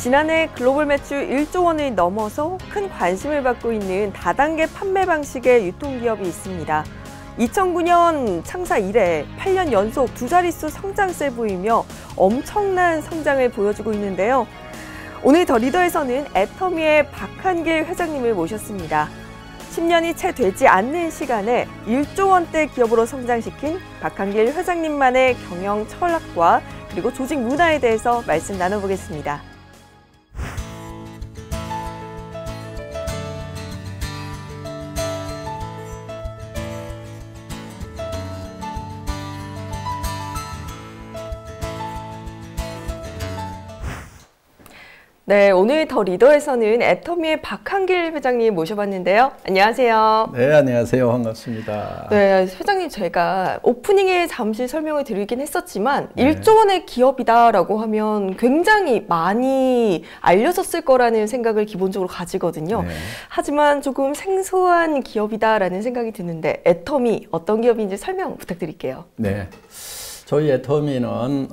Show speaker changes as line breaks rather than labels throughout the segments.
지난해 글로벌 매출 1조 원을 넘어서 큰 관심을 받고 있는 다단계 판매 방식의 유통기업이 있습니다. 2009년 창사 이래 8년 연속 두 자릿수 성장세를 보이며 엄청난 성장을 보여주고 있는데요. 오늘 더 리더에서는 애터미의 박한길 회장님을 모셨습니다. 10년이 채 되지 않는 시간에 1조 원대 기업으로 성장시킨 박한길 회장님만의 경영 철학과 그리고 조직 문화에 대해서 말씀 나눠보겠습니다. 네, 오늘 더 리더에서는 애터미의 박한길 회장님 모셔봤는데요. 안녕하세요.
네, 안녕하세요. 반갑습니다.
네, 회장님 제가 오프닝에 잠시 설명을 드리긴 했었지만 1조 원의 기업이다라고 하면 굉장히 많이 알려졌을 거라는 생각을 기본적으로 가지거든요. 하지만 조금 생소한 기업이다라는 생각이 드는데 애터미 어떤 기업인지 설명 부탁드릴게요.
네, 저희 애터미는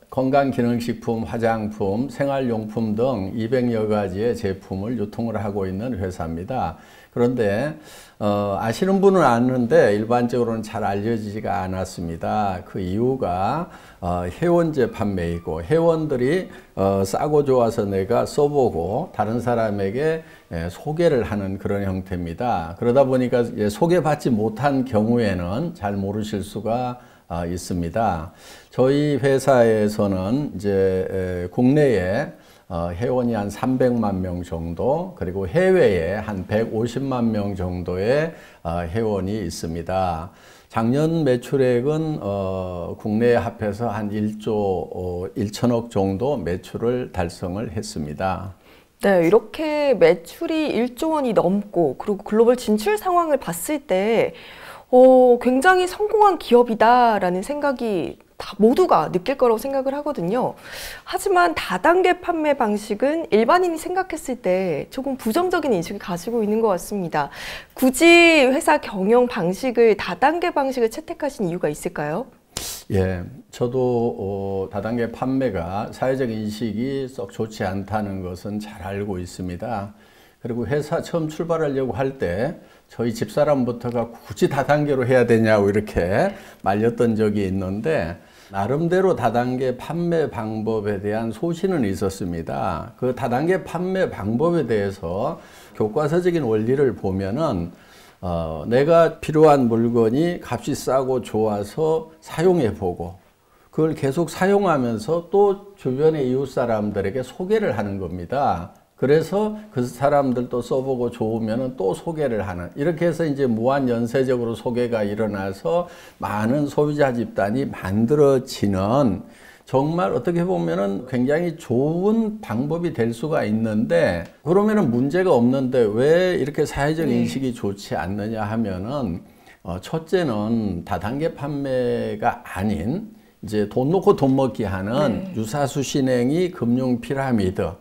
건강기능식품, 화장품, 생활용품 등 200여 가지의 제품을 유통을 하고 있는 회사입니다. 그런데 아시는 분은 아는데 일반적으로는 잘 알려지지가 않았습니다. 그 이유가 회원제 판매이고 회원들이 싸고 좋아서 내가 써보고 다른 사람에게 소개를 하는 그런 형태입니다. 그러다 보니까 소개받지 못한 경우에는 잘 모르실 수가 있습니다. 저희 회사에서는 이제 국내에 회원이 한 300만 명 정도, 그리고 해외에 한 150만 명 정도의 회원이 있습니다. 작년 매출액은 국내에 합해서 한 1조 1천억 정도 매출을 달성을 했습니다.
네, 이렇게 매출이 1조 원이 넘고 그리고 글로벌 진출 상황을 봤을 때 굉장히 성공한 기업이다라는 생각이 다 모두가 느낄 거라고 생각을 하거든요. 하지만 다단계 판매 방식은 일반인이 생각했을 때 조금 부정적인 인식을 가지고 있는 것 같습니다. 굳이 회사 경영 방식을 다단계 방식을 채택하신 이유가 있을까요?
예, 저도 다단계 판매가 사회적 인식이 썩 좋지 않다는 것은 잘 알고 있습니다. 그리고 회사 처음 출발하려고 할 때 저희 집사람부터가 굳이 다단계로 해야 되냐고 이렇게 말렸던 적이 있는데 나름대로 다단계 판매 방법에 대한 소신은 있었습니다. 그 다단계 판매 방법에 대해서 교과서적인 원리를 보면은 내가 필요한 물건이 값이 싸고 좋아서 사용해 보고 그걸 계속 사용하면서 또 주변의 이웃 사람들에게 소개를 하는 겁니다. 그래서 그 사람들도 써보고 좋으면 또 소개를 하는, 이렇게 해서 이제 무한 연쇄적으로 소개가 일어나서 많은 소비자 집단이 만들어지는 정말 어떻게 보면은 굉장히 좋은 방법이 될 수가 있는데, 그러면은 문제가 없는데 왜 이렇게 사회적 인식이 좋지 않느냐 하면은 첫째는 다단계 판매가 아닌 이제 돈 놓고 돈 먹기 하는 유사수 신행이 금융 피라미드,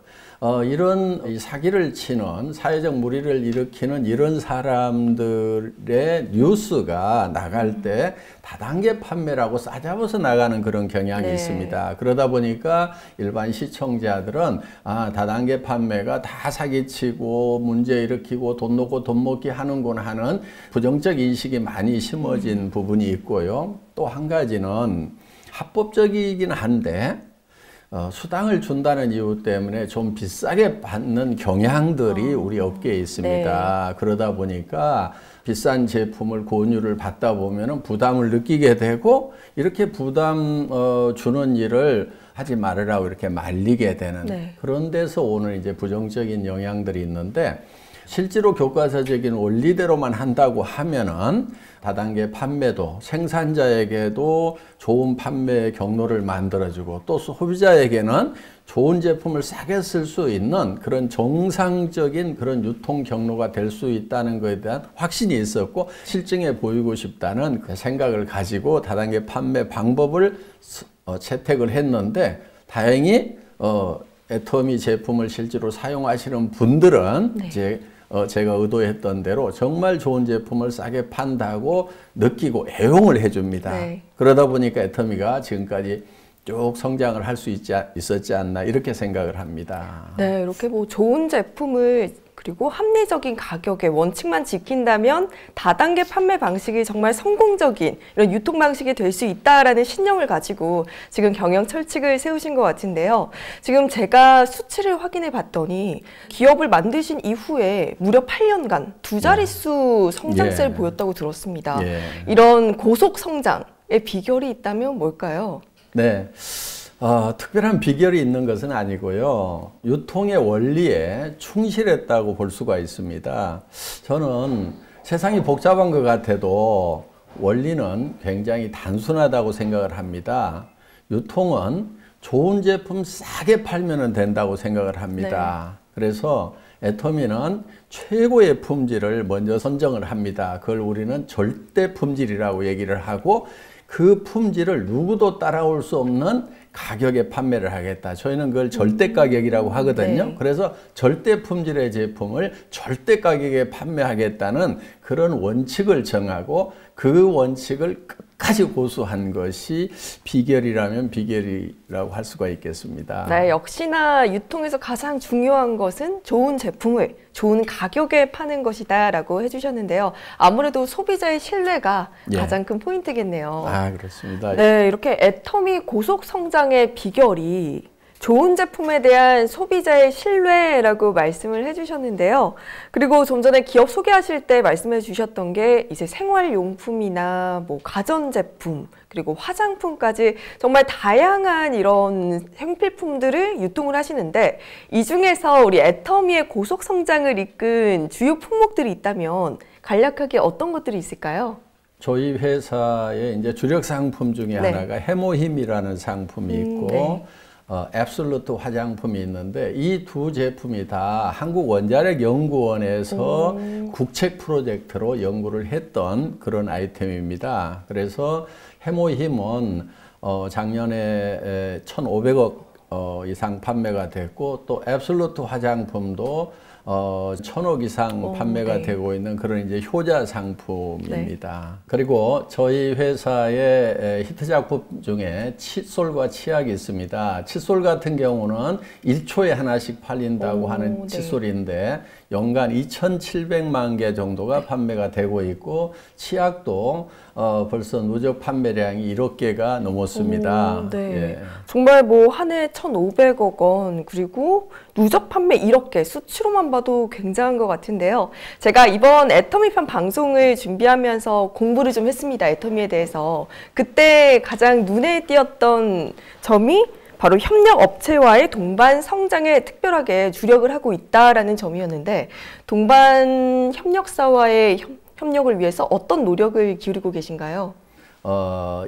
이런 사기를 치는 사회적 무리를 일으키는 이런 사람들의 뉴스가 나갈 때 다단계 판매라고 싸잡아서 나가는 그런 경향이 있습니다. 그러다 보니까 일반 시청자들은 다단계 판매가 다 사기치고 문제 일으키고 돈 놓고 돈 먹기 하는구나 하는 부정적 인식이 많이 심어진 부분이 있고요. 또 한 가지는 합법적이긴 한데 수당을 준다는 이유 때문에 좀 비싸게 받는 경향들이 우리 업계에 있습니다. 그러다 보니까 비싼 제품을 권유를 받다 보면 부담을 느끼게 되고 이렇게 부담 주는 일을 하지 말으라고 이렇게 말리게 되는 그런 데서 오는 이제 부정적인 영향들이 있는데, 실제로 교과서적인 원리대로만 한다고 하면은 다단계 판매도 생산자에게도 좋은 판매 경로를 만들어주고 또 소비자에게는 좋은 제품을 싸게 쓸 수 있는 그런 정상적인 그런 유통 경로가 될 수 있다는 것에 대한 확신이 있었고 실증해 보이고 싶다는 그 생각을 가지고 다단계 판매 방법을 채택을 했는데, 다행히 애터미 제품을 실제로 사용하시는 분들은 이제 제가 의도했던 대로 정말 좋은 제품을 싸게 판다고 느끼고 애용을 해줍니다. 그러다 보니까 애터미가 지금까지 쭉 성장을 할 수 있었지 않나 이렇게 생각을 합니다.
네, 이렇게 뭐 좋은 제품을 그리고 합리적인 가격의 원칙만 지킨다면 다단계 판매 방식이 정말 성공적인 이런 유통 방식이 될 수 있다라는 신념을 가지고 지금 경영 철칙을 세우신 것 같은데요. 지금 제가 수치를 확인해 봤더니 기업을 만드신 이후에 무려 8년간 두 자릿수 성장세를
예.
보였다고 들었습니다.
예.
이런 고속 성장의 비결이 있다면 뭘까요?
네. 특별한 비결이 있는 것은 아니고요. 유통의 원리에 충실했다고 볼 수가 있습니다. 저는 세상이 복잡한 것 같아도 원리는 굉장히 단순하다고 생각을 합니다. 유통은 좋은 제품 싸게 팔면 된다고 생각을 합니다. 네. 그래서 애터미는 최고의 품질을 먼저 선정을 합니다. 그걸 우리는 절대 품질이라고 얘기를 하고 그 품질을 누구도 따라올 수 없는 가격에 판매를 하겠다. 저희는 그걸 절대 가격이라고 하거든요. 네. 그래서 절대 품질의 제품을 절대 가격에 판매하겠다는 그런 원칙을 정하고 그 원칙을 끝까지 고수한 것이 비결이라면 비결이라고 할 수가 있겠습니다.
네, 역시나 유통에서 가장 중요한 것은 좋은 제품을 좋은 가격에 파는 것이다라고 해주셨는데요. 아무래도 소비자의 신뢰가 가장 큰 포인트겠네요.
그렇습니다.
네, 이렇게 애터미 고속 성장의 비결이 좋은 제품에 대한 소비자의 신뢰라고 말씀을 해주셨는데요. 그리고 좀 전에 기업 소개하실 때 말씀해 주셨던 게 이제 생활용품이나 뭐 가전제품 그리고 화장품까지 정말 다양한 이런 생필품들을 유통을 하시는데 이 중에서 우리 애터미의 고속 성장을 이끈 주요 품목들이 있다면 간략하게 어떤 것들이 있을까요?
저희 회사의 이제 주력 상품 중에 하나가 해모힘이라는 상품이 있고 앱솔루트 화장품이 있는데 이 두 제품이 다 한국원자력연구원에서 국책 프로젝트로 연구를 했던 그런 아이템입니다. 그래서 해모힘은 작년에 1,500억 이상 판매가 됐고 또 앱솔루트 화장품도 1,000억 이상 판매가 되고 있는 그런 이제 효자 상품입니다. 그리고 저희 회사의 히트 작품 중에 칫솔과 치약이 있습니다. 칫솔 같은 경우는 1초에 하나씩 팔린다고 하는 칫솔인데 연간 2,700만 개 정도가 판매가 되고 있고 치약도 벌써 누적 판매량이 1억 개가 넘었습니다.
예. 정말 뭐 한 해 1,500억 원 그리고 누적 판매 1억 개 수치로만 봐도 굉장한 것 같은데요. 제가 이번 애터미편 방송을 준비하면서 공부를 좀 했습니다. 애터미에 대해서. 그때 가장 눈에 띄었던 점이 바로 협력업체와의 동반 성장에 특별하게 주력을 하고 있다라는 점이었는데 동반 협력사와의 협력을 위해서 어떤 노력을 기울이고 계신가요?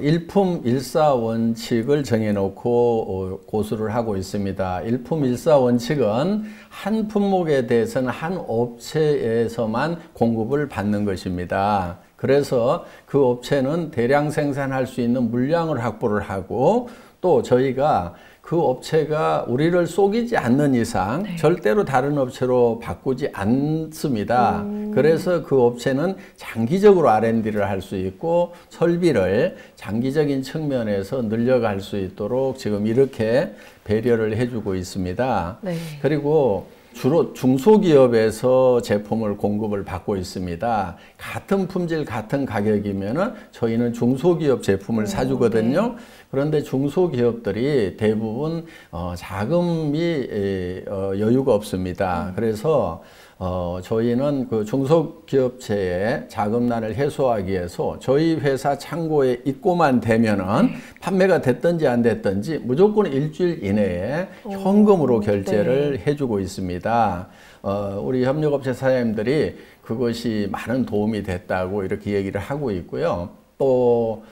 일품 일사 원칙을 정해놓고 고수를 하고 있습니다. 일품 일사 원칙은 한 품목에 대해서는 한 업체에서만 공급을 받는 것입니다. 그래서 그 업체는 대량 생산할 수 있는 물량을 확보를 하고 또 저희가 그 업체가 우리를 속이지 않는 이상 절대로 다른 업체로 바꾸지 않습니다. 그래서 그 업체는 장기적으로 R&D를 할 수 있고 설비를 장기적인 측면에서 늘려갈 수 있도록 지금 이렇게 배려를 해주고 있습니다. 그리고 주로 중소기업에서 제품을 공급을 받고 있습니다. 같은 품질, 같은 가격이면은 저희는 중소기업 제품을 사주거든요. 그런데 중소기업들이 대부분 자금이 여유가 없습니다. 그래서 저희는 그 중소기업체의 자금난을 해소하기 위해서 저희 회사 창고에 입고만 되면은 판매가 됐든지 안 됐든지 무조건 일주일 이내에 현금으로 결제를 해주고 있습니다. 우리 협력업체 사장님들이 그것이 많은 도움이 됐다고 이렇게 얘기를 하고 있고요. 또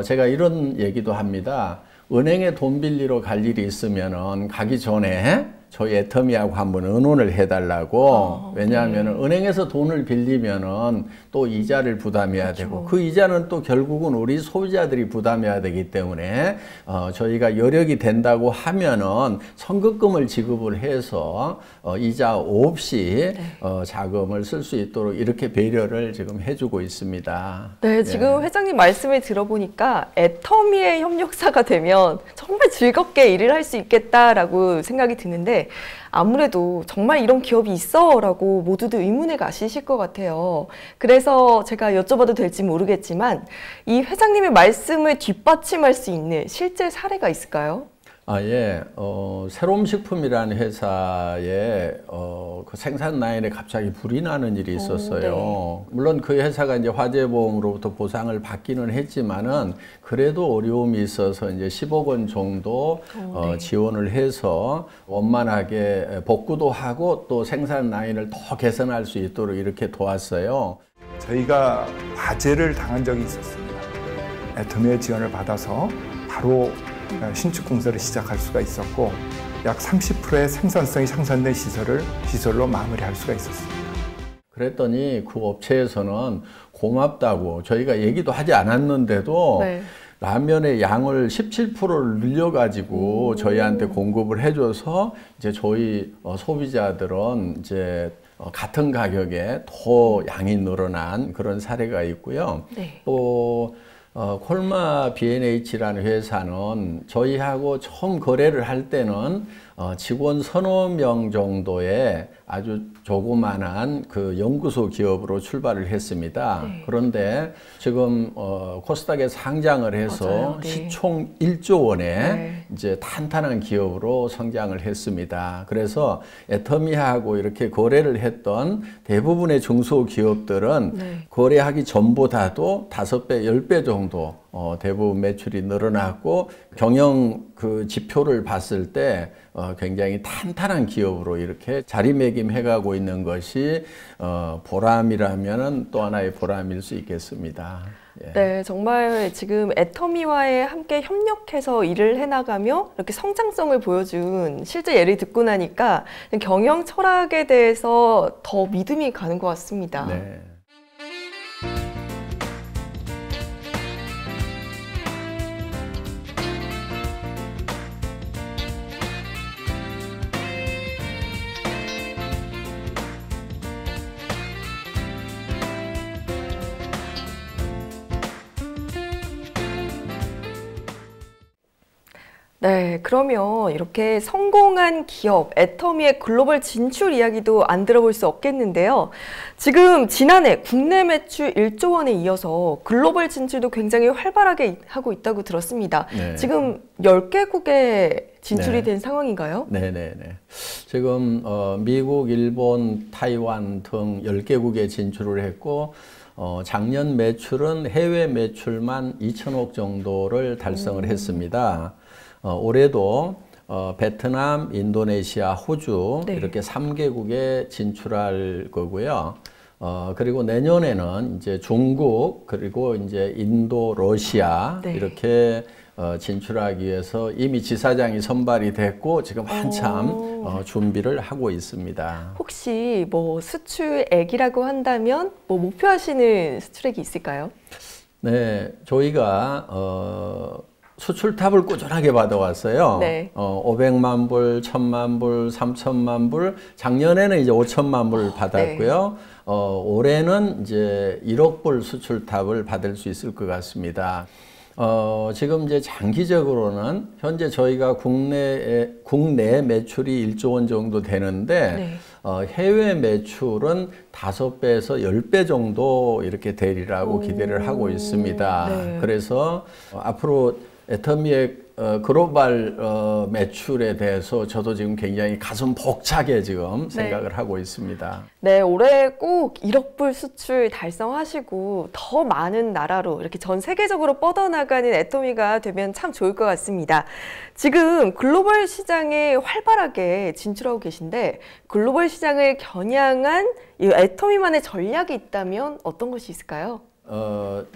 제가 이런 얘기도 합니다. 은행에 돈 빌리러 갈 일이 있으면은 가기 전에 저희 애터미하고 한번 의논을 해달라고. 왜냐하면 은행에서 돈을 빌리면은 또 이자를 부담해야 되고 그 이자는 또 결국은 우리 소비자들이 부담해야 되기 때문에 저희가 여력이 된다고 하면은 선급금을 지급을 해서 이자 없이 자금을 쓸 수 있도록 이렇게 배려를 지금 해주고 있습니다.
네, 지금 회장님 말씀을 들어보니까 애터미의 협력사가 되면 정말 즐겁게 일을 할 수 있겠다라고 생각이 드는데 아무래도 정말 이런 기업이 있어 라고 모두들 의문에 가시실 것 같아요. 그래서 제가 여쭤봐도 될지 모르겠지만 이 회장님의 말씀을 뒷받침할 수 있는 실제 사례가 있을까요?
예. 새로움 식품이라는 회사에 그 생산 라인에 갑자기 불이 나는 일이 있었어요. 물론 그 회사가 이제 화재보험으로부터 보상을 받기는 했지만은 그래도 어려움이 있어서 이제 10억 원 정도 지원을 해서 원만하게 복구도 하고 또 생산 라인을 더 개선할 수 있도록 이렇게 도왔어요.
저희가 화재를 당한 적이 있었습니다. 애터미의 지원을 받아서 바로 신축 공사를 시작할 수가 있었고 약 30%의 생산성이 향상된 시설로 마무리할 수가 있었습니다.
그랬더니 그 업체에서는 고맙다고 저희가 얘기도 하지 않았는데도 라면의 양을 17%를 늘려가지고 저희한테 공급을 해줘서 이제 저희 소비자들은 이제 같은 가격에 더 양이 늘어난 그런 사례가 있고요. 또 콜마 B&H라는 회사는 저희하고 처음 거래를 할 때는 직원 서너 명 정도의 아주 조그만한 그 연구소 기업으로 출발을 했습니다. 그런데 지금 코스닥에 상장을 해서 시총 1조 원의 이제 탄탄한 기업으로 성장을 했습니다. 그래서 애터미하고 이렇게 거래를 했던 대부분의 중소기업들은 거래하기 전보다도 5배, 10배 정도 대부분 매출이 늘어났고 경영 그 지표를 봤을 때 굉장히 탄탄한 기업으로 이렇게 자리매김해가고 있는 것이 보람이라면은 또 하나의 보람일 수 있겠습니다.
네, 정말 지금 애터미와의 함께 협력해서 일을 해나가며 이렇게 성장성을 보여준 실제 예를 듣고 나니까 경영 철학에 대해서 더 믿음이 가는 것 같습니다. 네, 그러면 이렇게 성공한 기업 애터미의 글로벌 진출 이야기도 안 들어볼 수 없겠는데요. 지금 지난해 국내 매출 1조 원에 이어서 글로벌 진출도 굉장히 활발하게 하고 있다고 들었습니다. 지금 10개국에 진출이 된 상황인가요?
네네네. 지금 미국, 일본, 타이완 등 10개국에 진출을 했고 작년 매출은 해외 매출만 2천억 정도를 달성을 했습니다. 올해도 베트남, 인도네시아, 호주 이렇게 3개국에 진출할 거고요. 그리고 내년에는 이제 중국 그리고 이제 인도, 러시아 이렇게 진출하기 위해서 이미 지사장이 선발이 됐고 지금 한참 준비를 하고 있습니다.
혹시 뭐 수출액이라고 한다면 뭐 목표하시는 수출액이 있을까요?
네, 저희가 수출탑을 꾸준하게 받아왔어요. 500만 불, 1000만 불, 3000만 불, 작년에는 이제 5천만 불 받았고요. 올해는 이제 1억 불 수출탑을 받을 수 있을 것 같습니다. 지금 이제 장기적으로는 현재 저희가 국내 매출이 1조 원 정도 되는데 해외 매출은 5배에서 10배 정도 이렇게 되리라고 기대를 하고 있습니다. 그래서 앞으로 애터미의 글로벌 매출에 대해서 저도 지금 굉장히 가슴 벅차게 지금 생각을 하고 있습니다.
네, 올해 꼭 1억 불 수출 달성하시고 더 많은 나라로 이렇게 전 세계적으로 뻗어나가는 애터미가 되면 참 좋을 것 같습니다. 지금 글로벌 시장에 활발하게 진출하고 계신데 글로벌 시장을 겨냥한 이 애터미만의 전략이 있다면 어떤 것이 있을까요?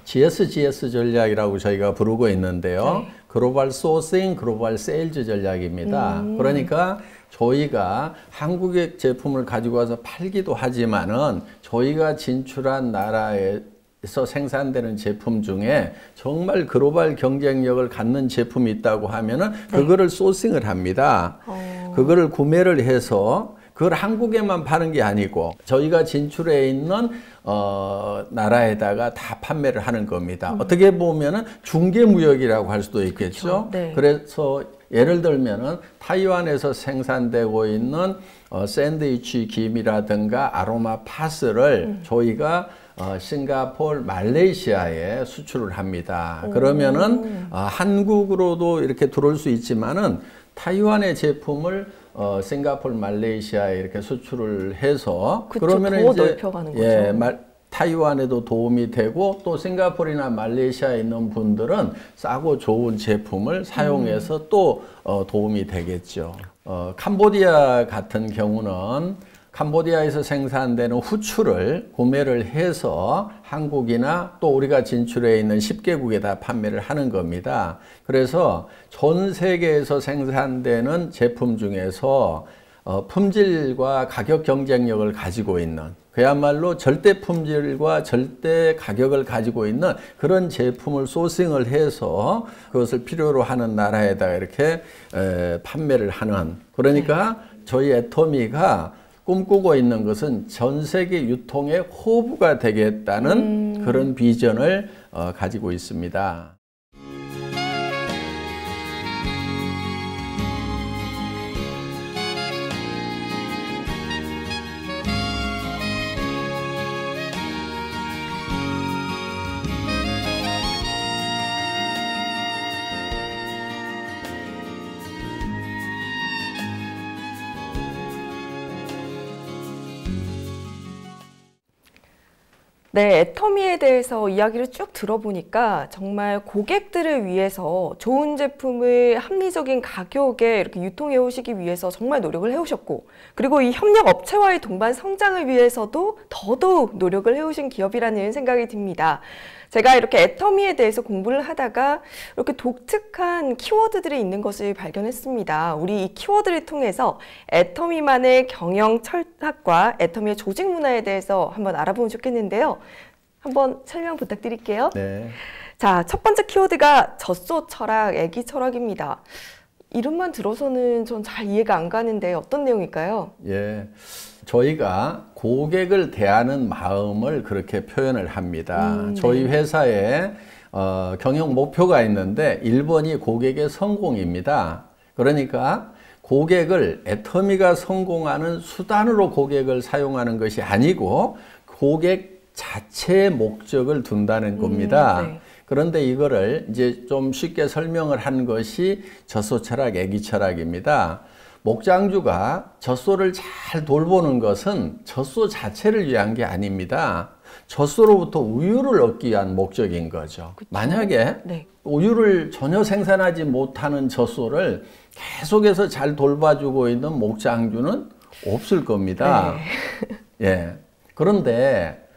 GSGS 전략이라고 저희가 부르고 있는데요.
네.
글로벌 소싱, 글로벌 세일즈 전략입니다. 그러니까 저희가 한국의 제품을 가지고 와서 팔기도 하지만은 저희가 진출한 나라에서 생산되는 제품 중에 정말 글로벌 경쟁력을 갖는 제품이 있다고 하면은 그거를 소싱을 합니다. 그거를 구매를 해서 그걸 한국에만 파는 게 아니고 저희가 진출해 있는 나라에다가 다 판매를 하는 겁니다. 어떻게 보면은 중개무역이라고 할 수도 있겠죠.
그렇죠. 네.
그래서 예를 들면은 타이완에서 생산되고 있는 샌드위치 김이라든가 아로마 파스를 저희가 싱가포르, 말레이시아에 수출을 합니다. 그러면은 한국으로도 이렇게 들어올 수 있지만은 타이완의 제품을 싱가포르, 말레이시아에 이렇게 수출을 해서
그쵸,
그러면은
더
이제
넓혀가는 거죠.
타이완에도 도움이 되고 또 싱가포르나 말레이시아에 있는 분들은 싸고 좋은 제품을 사용해서 또 도움이 되겠죠. 캄보디아 같은 경우는 캄보디아에서 생산되는 후추를 구매를 해서 한국이나 또 우리가 진출해 있는 10개국에다 판매를 하는 겁니다. 그래서 전 세계에서 생산되는 제품 중에서 품질과 가격 경쟁력을 가지고 있는 그야말로 절대 품질과 절대 가격을 가지고 있는 그런 제품을 소싱을 해서 그것을 필요로 하는 나라에다가 이렇게 판매를 하는 그러니까 저희 애터미가 꿈꾸고 있는 것은 전 세계 유통의 허브가 되겠다는 그런 비전을 가지고 있습니다.
네, 애터미에 대해서 이야기를 쭉 들어보니까 정말 고객들을 위해서 좋은 제품을 합리적인 가격에 이렇게 유통해 오시기 위해서 정말 노력을 해오셨고, 그리고 이 협력 업체와의 동반 성장을 위해서도 더더욱 노력을 해오신 기업이라는 생각이 듭니다. 제가 이렇게 애터미에 대해서 공부를 하다가 이렇게 독특한 키워드들이 있는 것을 발견했습니다. 우리 이 키워드를 통해서 애터미만의 경영 철학과 애터미의 조직 문화에 대해서 한번 알아보면 좋겠는데요. 한번 설명 부탁드릴게요.
네.
자, 첫 번째 키워드가 젖소 철학, 애기 철학입니다. 이름만 들어서는 전 잘 이해가 안 가는데 어떤 내용일까요?
예. 저희가 고객을 대하는 마음을 그렇게 표현을 합니다. 저희 회사에 경영 목표가 있는데 1번이 고객의 성공입니다. 그러니까 고객을 애터미가 성공하는 수단으로 고객을 사용하는 것이 아니고 고객 자체의 목적을 둔다는 겁니다.
네.
그런데 이거를 이제 좀 쉽게 설명을 한 것이 젖소 철학, 애기 철학입니다. 목장주가 젖소를 잘 돌보는 것은 젖소 자체를 위한 게 아닙니다. 젖소로부터 우유를 얻기 위한 목적인 거죠.
그쵸?
만약에
네.
우유를 전혀 생산하지 못하는 젖소를 계속해서 잘 돌봐주고 있는 목장주는 없을 겁니다.
네.
예. 그런데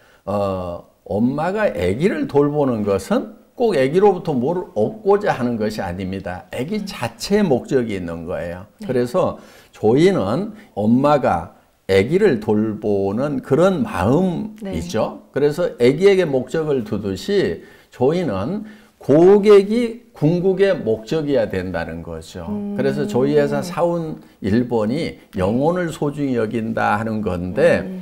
엄마가 아기를 돌보는 것은 꼭 아기로부터 뭘 얻고자 하는 것이 아닙니다. 아기 자체의 목적이 있는 거예요. 그래서 저희는 엄마가 아기를 돌보는 그런 마음이죠. 그래서 아기에게 목적을 두듯이 저희는 고객이 궁극의 목적이어야 된다는 거죠. 그래서 저희 회사 사원 1번이 영혼을 소중히 여긴다 하는 건데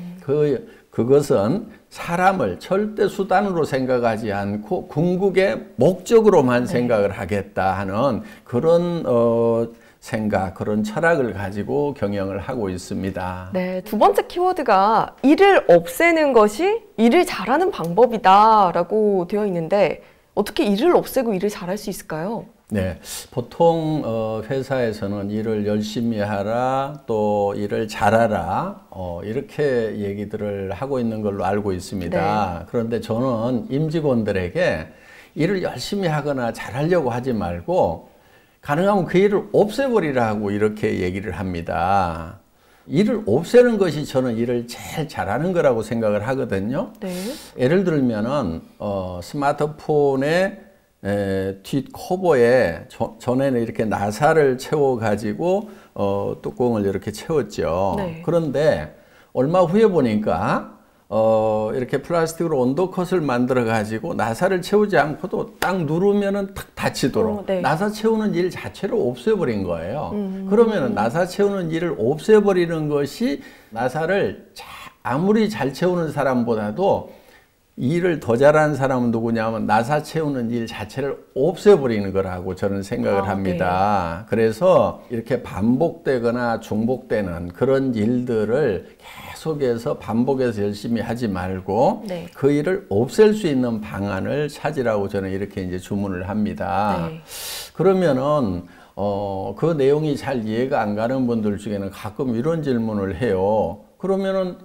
그것은 사람을 절대 수단으로 생각하지 않고 궁극의 목적으로만 생각을 하겠다 하는 그런 생각, 그런 철학을 가지고 경영을 하고 있습니다.
네, 두 번째 키워드가 일을 없애는 것이 일을 잘하는 방법이다라고 되어 있는데 어떻게 일을 없애고 일을 잘할 수 있을까요?
네, 보통 회사에서는 일을 열심히 하라, 또 일을 잘하라 이렇게 얘기들을 하고 있는 걸로 알고 있습니다.
네.
그런데 저는 임직원들에게 일을 열심히 하거나 잘하려고 하지 말고 가능하면 그 일을 없애버리라고 이렇게 얘기를 합니다. 일을 없애는 것이 저는 일을 제일 잘하는 거라고 생각을 하거든요.
네.
예를 들면은 스마트폰의 뒷 커버에 전에는 이렇게 나사를 채워 가지고 뚜껑을 이렇게 채웠죠.
네.
그런데 얼마 후에 보니까 이렇게 플라스틱으로 언더컷을 만들어 가지고 나사를 채우지 않고도 딱 누르면은 탁 닫히도록
네.
나사 채우는 일 자체를 없애버린 거예요. 그러면은 나사 채우는 일을 없애버리는 것이 나사를 아무리 잘 채우는 사람보다도 일을 더 잘하는 사람은 누구냐면 나사 채우는 일 자체를 없애버리는 거라고 저는 생각을 합니다. 그래서 이렇게 반복되거나 중복되는 그런 일들을 계속해서 반복해서 열심히 하지 말고
네.
그 일을 없앨 수 있는 방안을 찾으라고 저는 이렇게 이제 주문을 합니다.
네.
그러면은 그 내용이 잘 이해가 안 가는 분들 중에는 가끔 이런 질문을 해요. 그러면은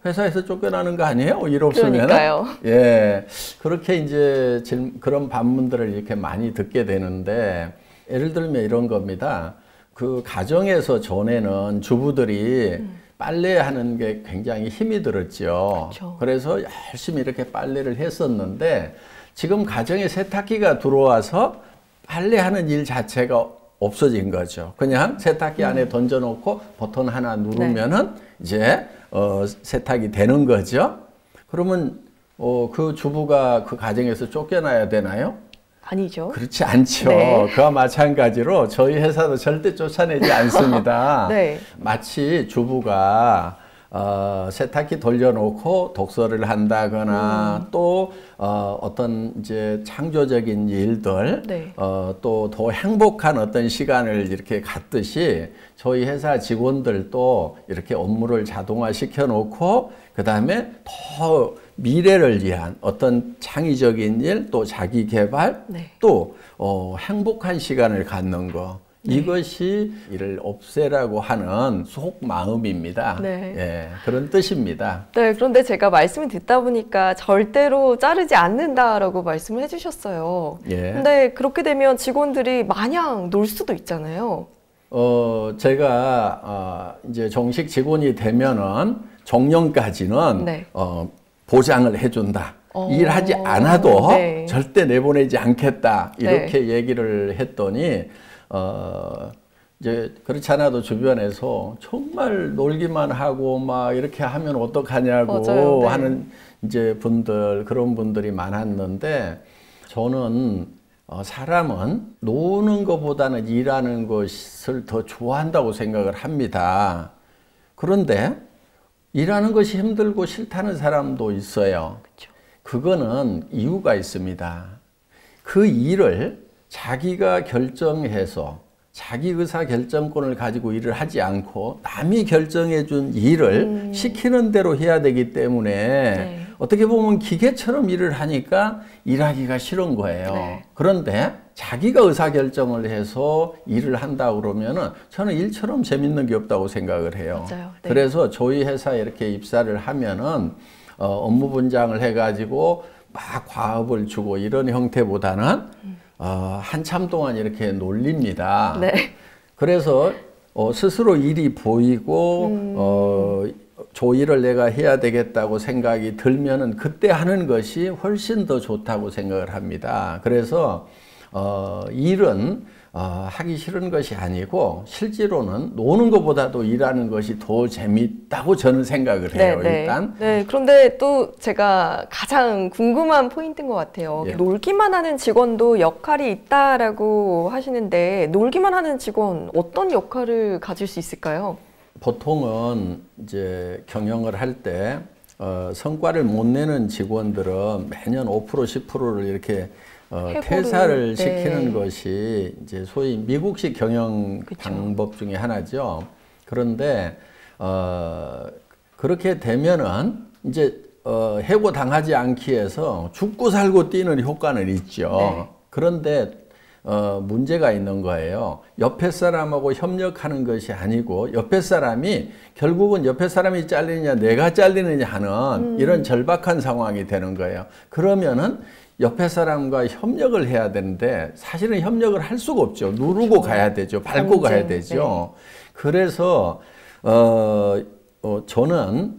회사에서 쫓겨나는 거 아니에요? 일 없으면?
그러니까요.
예, 그렇게 이제 그런 반문들을 이렇게 많이 듣게 되는데, 예를 들면 이런 겁니다. 그 가정에서 전에는 주부들이 빨래하는 게 굉장히 힘이 들었죠.
그렇죠.
그래서 열심히 이렇게 빨래를 했었는데, 지금 가정에 세탁기가 들어와서 빨래하는 일 자체가 없어진 거죠. 그냥 세탁기 안에 던져놓고 버튼 하나 누르면은 이제 세탁이 되는 거죠. 그러면 그 주부가 그 가정에서 쫓겨나야 되나요?
아니죠.
그렇지 않죠.
네.
그와 마찬가지로 저희 회사도 절대 쫓아내지 않습니다.
네.
마치 주부가 세탁기 돌려놓고 독서를 한다거나 또 어떤 이제 창조적인 일들
네.
또 더 행복한 어떤 시간을 이렇게 갖듯이 저희 회사 직원들도 이렇게 업무를 자동화 시켜 놓고 그 다음에 더 미래를 위한 어떤 창의적인 일 또 자기 개발
네.
또 행복한 시간을 갖는 거 이것이 이를 없애라고 하는 속마음입니다.
네.
예, 그런 뜻입니다.
네, 그런데 제가 말씀을 듣다 보니까 절대로 자르지 않는다라고 말씀을 해주셨어요.
예.
근데 그렇게 되면 직원들이 마냥 놀 수도 있잖아요.
제가 이제 정식 직원이 되면은 정년까지는
네.
보장을 해준다. 일하지 않아도
네.
절대 내보내지 않겠다. 이렇게 얘기를 했더니 이제 그렇지 않아도 주변에서 정말 놀기만 하고 막 이렇게 하면 어떡하냐고
맞아요. 네.
하는 이제 그런 분들이 많았는데 저는 사람은 노는 것보다는 일하는 것을 더 좋아한다고 생각을 합니다. 그런데 일하는 것이 힘들고 싫다는 사람도 있어요.
그렇죠.
그거는 이유가 있습니다. 그 일을 자기가 결정해서 자기 의사 결정권을 가지고 일을 하지 않고 남이 결정해 준 일을 시키는 대로 해야 되기 때문에
네.
어떻게 보면 기계처럼 일을 하니까 일하기가 싫은 거예요.
네.
그런데 자기가 의사 결정을 해서 일을 한다 그러면은 저는 일처럼 재밌는 게 없다고 생각을 해요.
맞아요. 네.
그래서 저희 회사에 이렇게 입사를 하면은 업무 분장을 해가지고 막 과업을 주고 이런 형태보다는 한참 동안 이렇게 놀립니다.
네.
그래서 스스로 일이 보이고 저 일을 내가 해야 되겠다고 생각이 들면은 그때 하는 것이 훨씬 더 좋다고 생각을 합니다. 그래서 일은 하기 싫은 것이 아니고 실제로는 노는 것보다도 일하는 것이 더 재밌다고 저는 생각을 해요.
네,
일단.
네, 그런데 또 제가 가장 궁금한 포인트인 것 같아요.
예.
놀기만 하는 직원도 역할이 있다라고 하시는데 놀기만 하는 직원 어떤 역할을 가질 수 있을까요?
보통은 이제 경영을 할 때 성과를 못 내는 직원들은 매년 5% 10%를 이렇게 퇴사를
네.
시키는 것이 이제 소위 미국식 경영
그쵸.
방법 중에 하나죠. 그런데 그렇게 되면은 이제 해고 당하지 않기 위해서 죽고 살고 뛰는 효과는 있죠.
네.
그런데 문제가 있는 거예요. 옆에 사람하고 협력하는 것이 아니고 옆에 사람이 결국은 옆에 사람이 잘리느냐 내가 잘리느냐 하는 이런 절박한 상황이 되는 거예요. 그러면은 옆에 사람과 협력을 해야 되는데 사실은 협력을 할 수가 없죠. 누르고 가야 되죠. 밟고 가야 되죠. 그래서 저는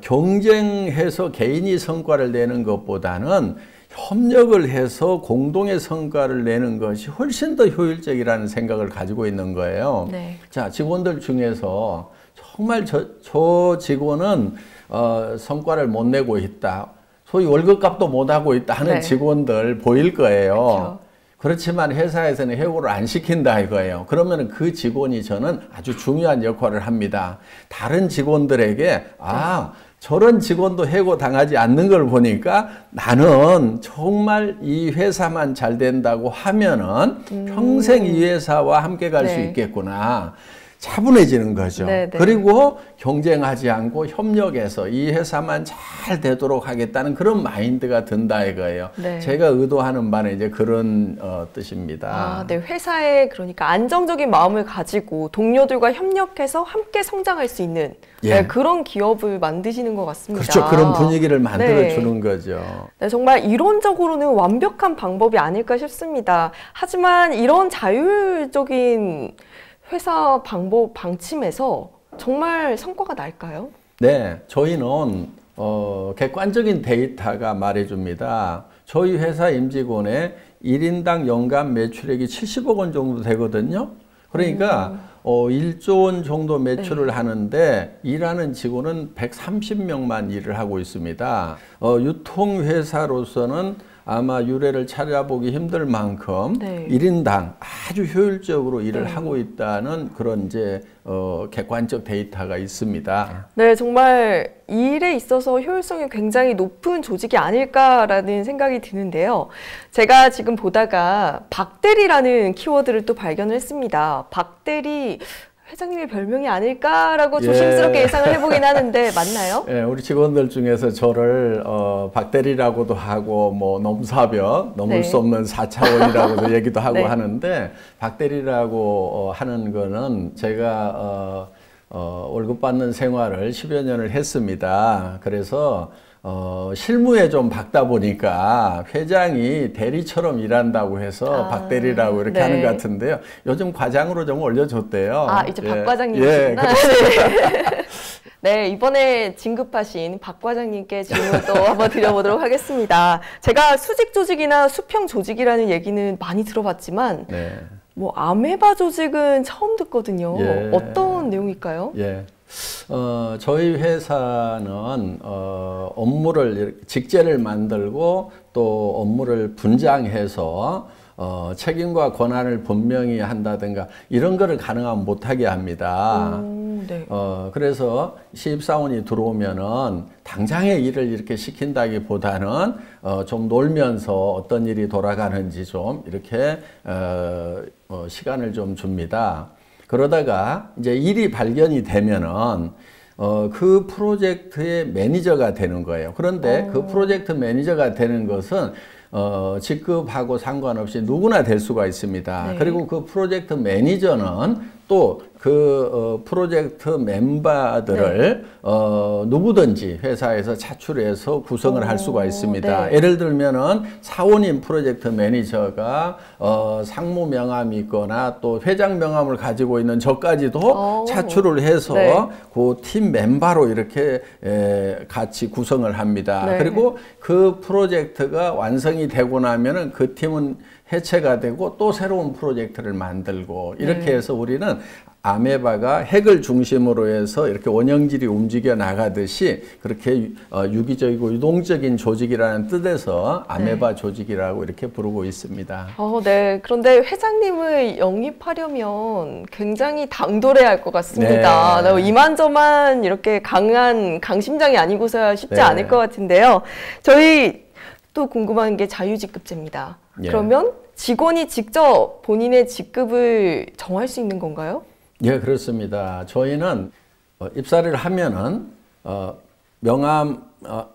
경쟁해서 개인이 성과를 내는 것보다는 협력을 해서 공동의 성과를 내는 것이 훨씬 더 효율적이라는 생각을 가지고 있는 거예요.
네.
자, 직원들 중에서 정말 저 직원은 성과를 못 내고 있다. 소위 월급값도 못 하고 있다 하는
네.
직원들 보일 거예요.
그렇죠.
그렇지만 회사에서는 해고를 안 시킨다 이거예요. 그러면 그 직원이 저는 아주 중요한 역할을 합니다. 다른 직원들에게 저런 직원도 해고 당하지 않는 걸 보니까 나는 정말 이 회사만 잘 된다고 하면은 평생 이 회사와 함께 갈 수
네.
있겠구나. 차분해지는 거죠.
네, 네.
그리고 경쟁하지 않고 협력해서 이 회사만 잘 되도록 하겠다는 그런 마인드가 든다 이거예요.
네.
제가 의도하는 바는 이제 그런 뜻입니다.
아, 네. 회사에 그러니까 안정적인 마음을 가지고 동료들과 협력해서 함께 성장할 수 있는
예.
네, 그런 기업을 만드시는 것 같습니다.
그렇죠. 그런 분위기를 만들어
네.
주는 거죠.
네, 정말 이론적으로는 완벽한 방법이 아닐까 싶습니다. 하지만 이런 자율적인 회사 방침에서 정말 성과가 날까요?
네, 저희는 객관적인 데이터가 말해줍니다. 저희 회사 임직원의 1인당 연간 매출액이 70억 원 정도 되거든요. 그러니까 1조 원 정도 매출을
네.
하는데 일하는 직원은 130명만 일을 하고 있습니다. 유통회사로서는 아마 유례를 찾아보기 힘들 만큼
네.
1인당 아주 효율적으로 일을
네.
하고 있다는 그런 이제 객관적 데이터가 있습니다.
네, 정말 이 일에 있어서 효율성이 굉장히 높은 조직이 아닐까라는 생각이 드는데요. 제가 지금 보다가 박대리라는 키워드를 또 발견을 했습니다. 박대리 회장님의 별명이 아닐까라고 조심스럽게 예상을 해보긴 하는데 맞나요?
예, 우리 직원들 중에서 저를 박대리라고도 하고 뭐 넘사벽, 넘을
네.
수 없는 4차원이라고도 얘기도 하고
네.
하는데 박대리라고 하는 거는 제가 월급 받는 생활을 10여 년을 했습니다. 그래서 실무에 좀 박다 보니까 회장이 대리처럼 일한다고 해서 박대리라고 이렇게
네.
하는 것 같은데요. 요즘 과장으로 좀 올려줬대요.
아, 이제 박
예.
과장님이시구나.
예, 그렇습니다.
네, 이번에 진급하신 박 과장님께 질문 또 한번 드려보도록 하겠습니다. 제가 수직 조직이나 수평 조직이라는 얘기는 많이 들어봤지만
네.
뭐 아메바 조직은 처음 듣거든요.
예.
어떤 내용일까요?
예. 저희 회사는 업무를 직제를 만들고 또 업무를 분장해서 책임과 권한을 분명히 한다든가 이런 거를 가능하면 못하게 합니다.
네.
그래서 신입사원이 들어오면은 당장의 일을 이렇게 시킨다기보다는 좀 놀면서 어떤 일이 돌아가는지 좀 이렇게 시간을 좀 줍니다. 그러다가 이제 일이 발견이 되면은 그 프로젝트의 매니저가 되는 거예요. 그런데 그 프로젝트 매니저가 되는 것은 직급하고 상관없이 누구나 될 수가 있습니다.
네.
그리고 그 프로젝트 매니저는 또 그 프로젝트 멤버들을 누구든지 회사에서 차출해서 구성을 할 수가 있습니다.
네.
예를 들면은 사원인 프로젝트 매니저가 상무 명함이 있거나 또 회장 명함을 가지고 있는 저까지도 차출을 해서
네.
그 팀 멤버로 이렇게 같이 구성을 합니다.
네.
그리고 그 프로젝트가 완성이 되고 나면은 그 팀은 해체가 되고 또 새로운 프로젝트를 만들고 이렇게
네.
해서 우리는 아메바가 핵을 중심으로 해서 이렇게 원형질이 움직여 나가듯이 그렇게 유기적이고 유동적인 조직이라는 뜻에서 아메바
네.
조직이라고 이렇게 부르고 있습니다.
네. 그런데 회장님을 영입하려면 굉장히 당돌해야 할 것 같습니다.
네.
이만저만 이렇게 강한 강심장이 아니고서야 쉽지
네.
않을 것 같은데요. 저희 또 궁금한 게 자유직급제입니다.
예.
그러면 직원이 직접 본인의 직급을 정할 수 있는 건가요?
예, 그렇습니다. 저희는 입사를 하면은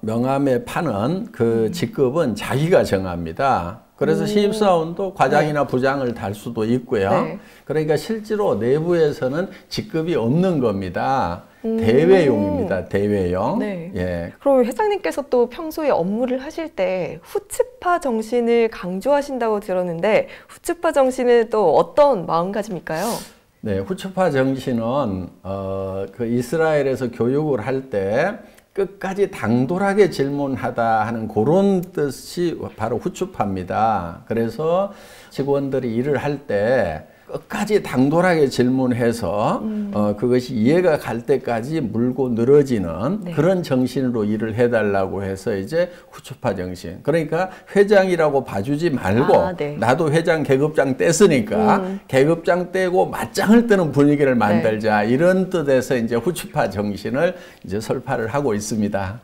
명함에 파는 그 직급은 자기가 정합니다. 그래서 신입사원도 과장이나 부장을 달 수도 있고요.
네.
그러니까 실제로 내부에서는 직급이 없는 겁니다. 대외용입니다. 대외용.
네.
예.
그럼 회장님께서 또 평소에 업무를 하실 때 후츠파 정신을 강조하신다고 들었는데 후츠파 정신은 또 어떤 마음가짐일까요?
네, 후추파 정신은 그 이스라엘에서 교육을 할 때 끝까지 당돌하게 질문하다 하는 그런 뜻이 바로 후추파입니다. 그래서 직원들이 일을 할 때 끝까지 당돌하게 질문해서 그것이 이해가 갈 때까지 물고 늘어지는
네.
그런 정신으로 일을 해달라고 해서 이제 후추파 정신. 그러니까 회장이라고 봐주지 말고
네.
나도 회장 계급장 뗐으니까 계급장 떼고 맞짱을 뜨는 분위기를 만들자 이런 뜻에서 이제 후추파 정신을 이제 설파를 하고 있습니다.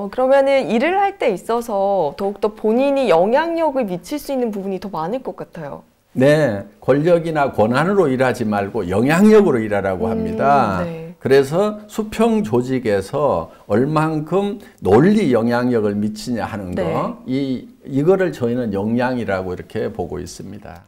그러면은 일을 할 때 있어서 더욱더 본인이 영향력을 미칠 수 있는 부분이 더 많을 것 같아요.
네, 권력이나 권한으로 일하지 말고 영향력으로 일하라고 합니다.
네.
그래서 수평 조직에서 얼만큼 논리 영향력을 미치냐 하는 거, 이거를 저희는 역량이라고 이렇게 보고 있습니다.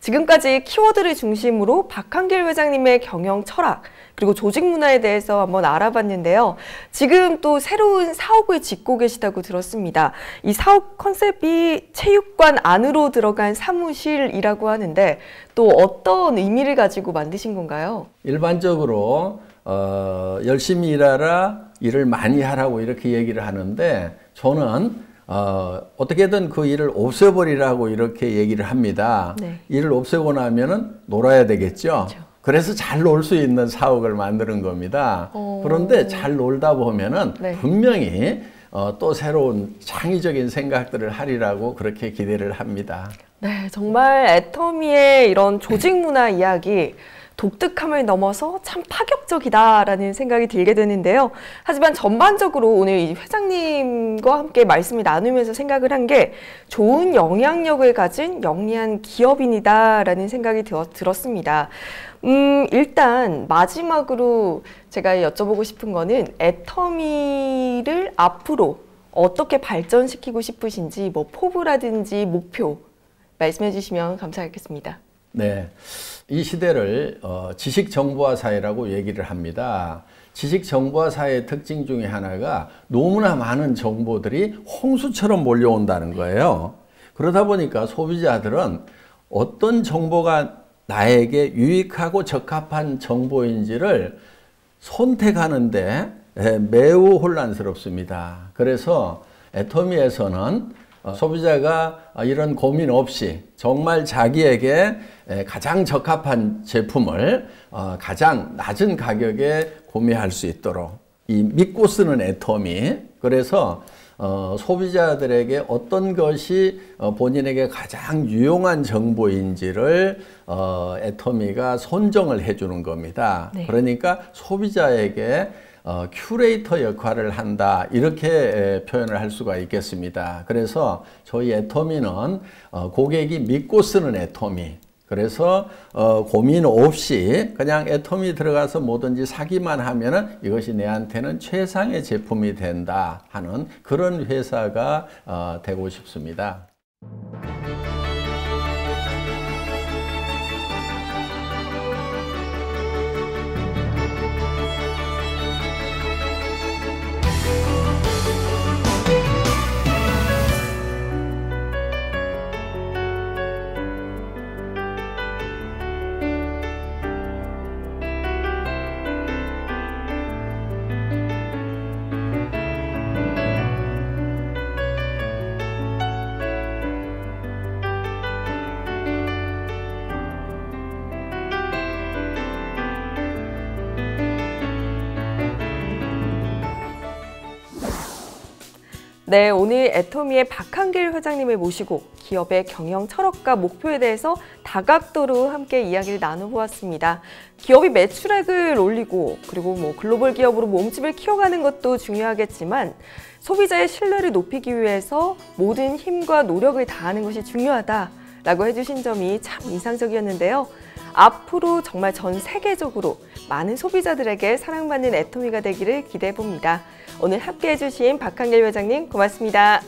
지금까지 키워드를 중심으로 박한길 회장님의 경영 철학 그리고 조직 문화에 대해서 한번 알아봤는데요. 지금 또 새로운 사옥을 짓고 계시다고 들었습니다. 이 사옥 컨셉이 체육관 안으로 들어간 사무실이라고 하는데 또 어떤 의미를 가지고 만드신 건가요?
일반적으로 열심히 일하라, 일을 많이 하라고 이렇게 얘기를 하는데 저는 어떻게든 그 일을 없애버리라고 이렇게 얘기를 합니다.
네.
일을 없애고 나면은 놀아야 되겠죠.
그렇죠.
그래서 잘 놀 수 있는 사옥을 만드는 겁니다. 그런데 잘 놀다 보면은 분명히 또 새로운 창의적인 생각들을 하리라고 그렇게 기대를 합니다.
네, 정말 애터미의 이런 조직 문화 이야기 독특함을 넘어서 참 파격적이다라는 생각이 들게 되는데요. 하지만 전반적으로 오늘 이 회장님과 함께 말씀을 나누면서 생각을 한 게 좋은 영향력을 가진 영리한 기업인이다라는 생각이 들었습니다. 일단 마지막으로 제가 여쭤보고 싶은 거는 애터미를 앞으로 어떻게 발전시키고 싶으신지 뭐 포부라든지 목표 말씀해 주시면 감사하겠습니다.
네, 이 시대를 지식정보화 사회라고 얘기를 합니다. 지식정보화 사회의 특징 중에 하나가 너무나 많은 정보들이 홍수처럼 몰려온다는 거예요. 그러다 보니까 소비자들은 어떤 정보가 나에게 유익하고 적합한 정보인지를 선택하는데 매우 혼란스럽습니다. 그래서 애터미에서는 소비자가 이런 고민 없이 정말 자기에게 가장 적합한 제품을 가장 낮은 가격에 구매할 수 있도록 이 믿고 쓰는 애터미, 그래서 소비자들에게 어떤 것이 본인에게 가장 유용한 정보인지를 애터미가 선정을 해주는 겁니다.
네.
그러니까 소비자에게 큐레이터 역할을 한다 이렇게 표현을 할 수가 있겠습니다. 그래서 저희 애터미는 고객이 믿고 쓰는 애터미, 그래서 고민 없이 그냥 애터미 들어가서 뭐든지 사기만 하면은 이것이 내한테는 최상의 제품이 된다 하는 그런 회사가 되고 싶습니다.
네, 오늘 애터미의 박한길 회장님을 모시고 기업의 경영 철학과 목표에 대해서 다각도로 함께 이야기를 나눠보았습니다. 기업이 매출액을 올리고 그리고 뭐 글로벌 기업으로 몸집을 키워가는 것도 중요하겠지만 소비자의 신뢰를 높이기 위해서 모든 힘과 노력을 다하는 것이 중요하다라고 해주신 점이 참 인상적이었는데요. 앞으로 정말 전 세계적으로 많은 소비자들에게 사랑받는 애터미가 되기를 기대해 봅니다. 오늘 함께해 주신 박한길 회장님 고맙습니다.